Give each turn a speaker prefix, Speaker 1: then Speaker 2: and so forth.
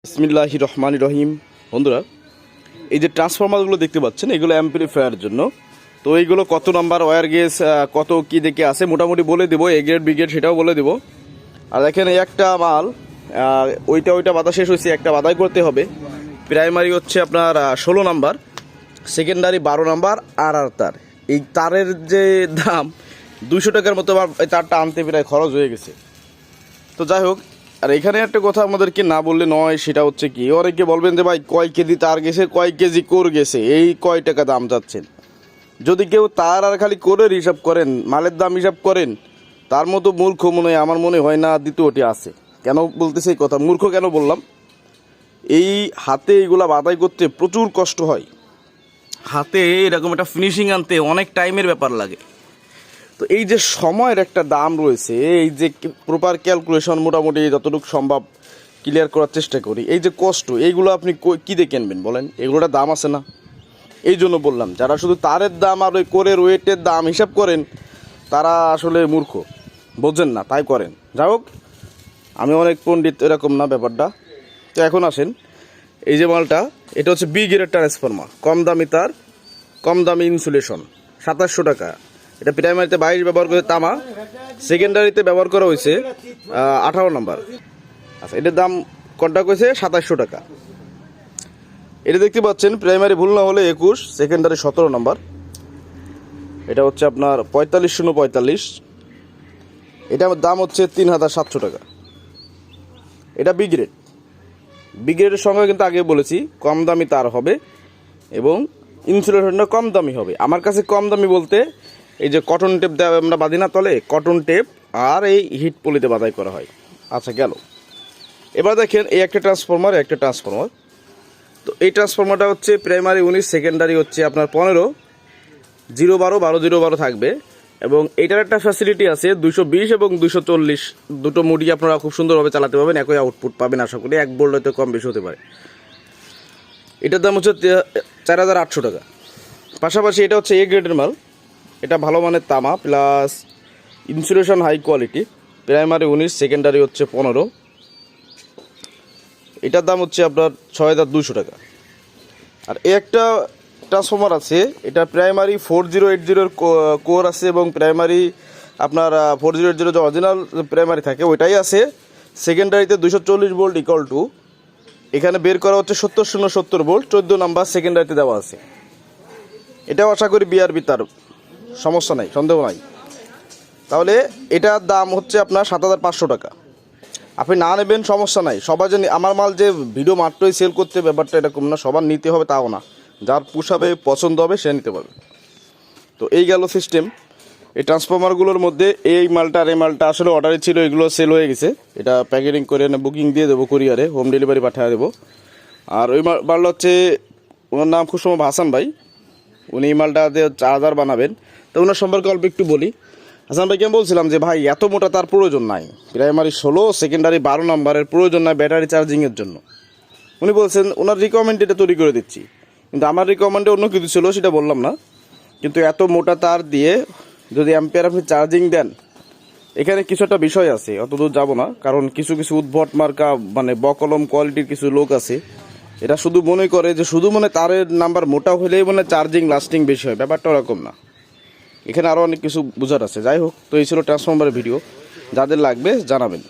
Speaker 1: বিসমিল্লাহির রহমানির রহিম। বন্ধুরা, এই যে ট্রান্সফরমারগুলো দেখতে পাচ্ছেন, এগুলো অ্যাম্পলিফায়ারের জন্য। তো এইগুলো কত নাম্বার ওয়্যার গেজ, কত কি দেখে আছে মোটামুটি বলে দেবো, এ গ্রেড বি গ্রেড সেটাও বলে দেবো। আর দেখেন এই একটা মাল, ওইটা বাধা শেষ হয়েছে, একটা বাধাই করতে হবে। প্রাইমারি হচ্ছে আপনার 16 নাম্বার, সেকেন্ডারি 12 নাম্বার। আর তার এই তারের যে দাম 200 টাকার মতো আমার এই তারটা আনতে প্রায় খরচ হয়ে গেছে। তো যাই হোক, আর এখানে একটা কথা আমাদেরকে না বললে নয়, সেটা হচ্ছে কি, অনেকে বলবেন যে ভাই কয় কেজি তার গেছে, কয় কেজি কোর গেছে, এই কয় টাকা দাম যাচ্ছেন। যদি কেউ তার আর খালি কোরের হিসাব করেন, মালের দাম হিসাব করেন, তার মতো মূর্খ আমার মনে হয় না দ্বিতীয়টি আছে। কেন বলতেছে এই কথা, মূর্খ কেন বললাম? এই হাতে এইগুলা বাধাই করতে প্রচুর কষ্ট হয়। হাতে এরকম একটা ফিনিশিং আনতে অনেক টাইমের ব্যাপার লাগে। তো এই যে সময়ের একটা দাম রয়েছে, এই যে প্রপার ক্যালকুলেশন মোটামুটি যতটুকু সম্ভব ক্লিয়ার করার চেষ্টা করি। এই যে কষ্ট, এইগুলো আপনি কী দিয়ে কিনবেন বলেন? এগুলোটা দাম আছে না? এই জন্য বললাম, যারা শুধু তারের দাম আর ওই কোরের ওয়েটের দাম হিসাব করেন, তারা আসলে মূর্খ, বোঝেন না, তাই করেন। যাই হোক, আমি অনেক পণ্ডিত এরকম না ব্যাপারটা। তো এখন আসেন, এই যে মালটা, এটা হচ্ছে বি গ্রেড ট্রান্সফরমার, কম দামি তার, কম দামি ইনসুলেশন, 2700 টাকা। এটা প্রাইমারিতে 22 ব্যবহার করে তামা, সেকেন্ডারিতে ব্যবহার করা হয়েছে 18 নাম্বার। আচ্ছা, এটার দাম কন্ট্যাক্ট হয়েছে 2700 টাকা। এটা দেখতে পাচ্ছেন, প্রাইমারি ভুল না হলে 21, সেকেন্ডারি 17 নাম্বার। এটা হচ্ছে আপনার 4545। এটার দাম হচ্ছে 3700 টাকা। এটা বি গ্রেড। বি গ্রেডের সঙ্গে কিন্তু আগে বলেছি কম দামি তার হবে এবং ইনসুলেশনটা কম দামি হবে। আমার কাছে কম দামি বলতে এই যে কটন টেপ দেওয়া আমরা বাঁধি না তলে, কটন টেপ আর এই হিট পলিতে বাধাই করা হয়। আচ্ছা গেল। এবার দেখেন, এই একটা ট্রান্সফরমার, একটা ট্রান্সফরমার। তো এই ট্রান্সফরমারটা হচ্ছে প্রাইমারি 19, সেকেন্ডারি হচ্ছে আপনার 15, 012 12 012 থাকবে। এবং এইটার একটা ফ্যাসিলিটি আছে 220 এবং 240, দুটো মুডি আপনারা খুব সুন্দরভাবে চালাতে পারবেন, একই আউটপুট পাবেন আশা করি। 1 ভোল্ট হয়তো কম বেশি হতে পারে। এটার দাম হচ্ছে 4800 টাকা। পাশাপাশি এটা হচ্ছে এ গ্রেডের মাল, এটা ভালো মানের তামা plus insulation high quality, primary 19, secondary হচ্ছে 15। এটার দাম হচ্ছে আপনার 6200 টাকা। আর এই একটা ট্রান্সফরমার আছে, এটা প্রাইমারি 4080 কোর আছে এবং প্রাইমারি আপনার 4080 যে অরিজিনাল প্রাইমারি থাকে ওইটাই আছে। সেকেন্ডারিতে 240 ভোল্ট ইকুয়াল টু, এখানে বের করা হচ্ছে 7070 ভোল্ট, 14 নাম্বার সেকেন্ডারিতে দেওয়া আছে। এটাও আশা করি বিআরবি তার, সমস্যা নাই, সন্দেহ নাই। তাহলে এটার দাম হচ্ছে আপনার 7500 টাকা। আপনি না নেবেন সমস্যা নাই, সবার যে আমার মাল যে ভিডিও মাত্রই সেল করতে, ব্যাপারটা এরকম না, সবার নিতে হবে তাও না, যার পোষাবে পছন্দ হবে সে নিতে পারবে। তো এই গেল সিস্টেম। এই ট্রান্সফরমারগুলোর মধ্যে এই মালটা আর এই মালটা আসলে অর্ডারে ছিল, এগুলো সেল হয়ে গেছে। এটা প্যাকেটিং করে বুকিং দিয়ে দেবো, কুরিয়ারে হোম ডেলিভারি পাঠিয়ে দেবো। আর ওই মালটা হচ্ছে, ওনার নাম খুব সম্ভব হাসান ভাই, উনি এই মালটা দিয়ে চার্জার বানাবেন। তো ওনার সম্পর্কে অল্প একটু বলি। হাসান ভাইকে আমি বলছিলাম যে ভাই এত মোটা তার প্রয়োজন নাই, প্রাইমারি 16, সেকেন্ডারি 12 নাম্বারের প্রয়োজন নাই ব্যাটারি চার্জিংয়ের জন্য। উনি বলছেন ওনার রিকমেন্ড এটা তৈরি করে দিচ্ছি, কিন্তু আমার রিকমেন্ডে অন্য কিছু ছিল, সেটা বললাম না। কিন্তু এত মোটা তার দিয়ে যদি অ্যাম্পিয়ার আপনি চার্জিং দেন, এখানে কিছু একটা বিষয় আছে, অত দূর যাবো না, কারণ কিছু উদ্ভট মার্কা মানে বকলম কোয়ালিটির কিছু লোক আছে, এরা শুধু মনে করে যে শুধু তারের নাম্বার মোটা হলেই চার্জিং লাস্টিং বেশি হয়, ব্যাপারটা ওরকম না। এখানে আরও অনেক কিছু বোঝার আছে। যাই হোক, তো এই ছিল ট্রান্সফরমারের ভিডিও, যাদের লাগবে জানাবেন।